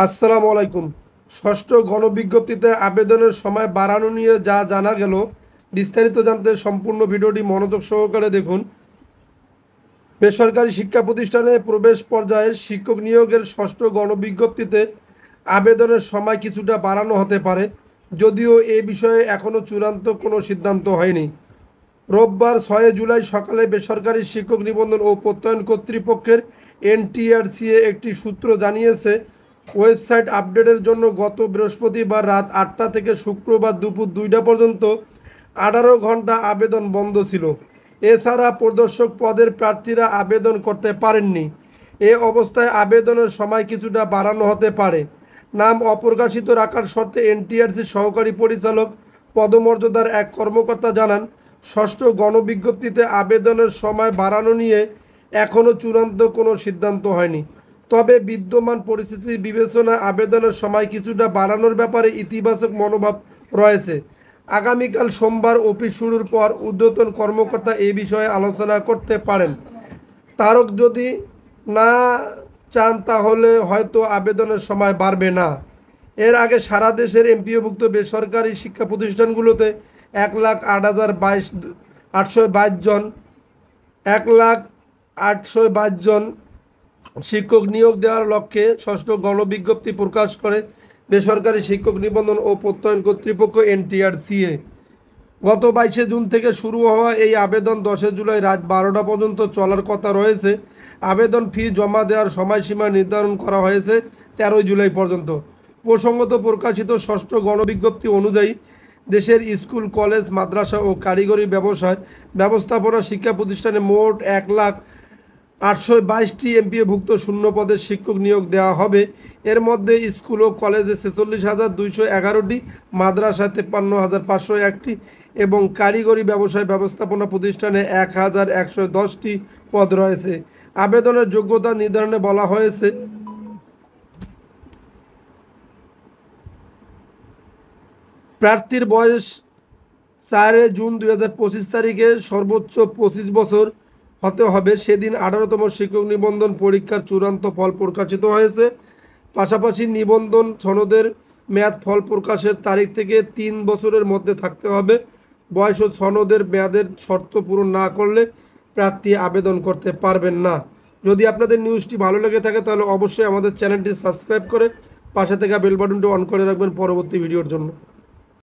আসসালামু আলাইকুম। ষষ্ঠ গণবিজ্ঞপ্তিতে আবেদনের সময় বাড়ানো নিয়ে যা জানা গেল, বিস্তারিত জানতে সম্পূর্ণ ভিডিওটি মনোযোগ সহকারে দেখুন। বেসরকারি শিক্ষা প্রতিষ্ঠানে প্রবেশ পর্যায়ে শিক্ষক নিয়োগের ষষ্ঠ গণবিজ্ঞপ্তিতে আবেদনের সময় কিছুটা বাড়ানো হতে পারে, যদিও এ বিষয়ে এখনও চূড়ান্ত কোনো সিদ্ধান্ত হয়নি। রোববার 6 জুলাই সকালে বেসরকারি শিক্ষক নিবন্ধন ও প্রত্যয়ন কর্তৃপক্ষের এনটিআরসিএ একটি সূত্র জানিয়েছে, ওয়েবসাইট আপডেটের জন্য গত বৃহস্পতিবার রাত 8টা থেকে শুক্রবার দুপুর 2টা পর্যন্ত 18 ঘন্টা আবেদন বন্ধ ছিল। এছাড়া পরিদর্শক পদের প্রার্থীরা আবেদন করতে পারেননি। এ অবস্থায় আবেদনের সময় কিছুটা বাড়ানো হতে পারে। নাম অপ্রকাশিত রাখার শর্তে এনটিআরসির সহকারী পরিচালক পদমর্যাদার এক কর্মকর্তা জানান, ষষ্ঠ গণবিজ্ঞপ্তিতে আবেদনের সময় বাড়ানো নিয়ে এখনও চূড়ান্ত কোনো সিদ্ধান্ত হয়নি। তবে বিদ্যমান পরিস্থিতি বিবেচনায় আবেদনের সময় কিছুটা বাড়ানোর ব্যাপারে ইতিবাচক মনোভাব রয়েছে। আগামীকাল সোমবার অফিস শুরুর পর ঊর্ধ্বতন কর্মকর্তা এই বিষয়ে আলোচনা করতে পারেন। তারক যদি না চান তাহলে হয়তো আবেদনের সময় বাড়বে না। এর আগে সারা দেশের এমপিওভুক্ত বেসরকারি শিক্ষা প্রতিষ্ঠানগুলোতে 1,08,822 জন 1,08,22 জন শিক্ষক নিয়োগ দেওয়ার লক্ষ্যে ষষ্ঠ গণবিজ্ঞপ্তি প্রকাশ করে বেসরকারি শিক্ষক নিবন্ধন ও প্রত্যয়ন কর্তৃপক্ষ এনটিআরসিএ। গত 22 জুন থেকে শুরু হওয়া এই আবেদন 10 জুলাই রাত 12টা পর্যন্ত চলার কথা রয়েছে। আবেদন ফি জমা দেওয়ার সময়সীমা নির্ধারণ করা হয়েছে 13 জুলাই পর্যন্ত। প্রসঙ্গত প্রকাশিত ষষ্ঠ গণবিজ্ঞপ্তি অনুযায়ী দেশের স্কুল, কলেজ, মাদ্রাসা ও কারিগরি ব্যবস্থাপনা শিক্ষা প্রতিষ্ঠানে মোট 1,08,22টি এমপিওভুক্ত শূন্য পদের শিক্ষক নিয়োগ দেওয়া হবে। এর মধ্যে স্কুল ও কলেজে 46,211টি, মাদ্রাসায় 53,501টি এবং কারিগরি ব্যবস্থাপনা প্রতিষ্ঠানে 1,110টি পদ রয়েছে। আবেদনের যোগ্যতা নির্ধারণে বলা হয়েছে, প্রার্থীর বয়স 4 জুন 2025 তারিখে সর্বোচ্চ 25 বছর হতে হবে। সেদিন 18তম শিক্ষক নিবন্ধন পরীক্ষার চূড়ান্ত ফল প্রকাশিত হয়েছে। পাশাপাশি নিবন্ধন সনদের মেয়াদ ফল প্রকাশের তারিখ থেকে 3 বছরের মধ্যে থাকতে হবে। বয়স ও সনদের মেয়াদের শর্ত পূরণ না করলে প্রার্থী আবেদন করতে পারবেন না। যদি আপনাদের নিউজটি ভালো লেগে থাকে তাহলে অবশ্যই আমাদের চ্যানেলটি সাবস্ক্রাইব করে পাশে থাকা বেল বাটনটি অন করে রাখবেন পরবর্তী ভিডিওর জন্য।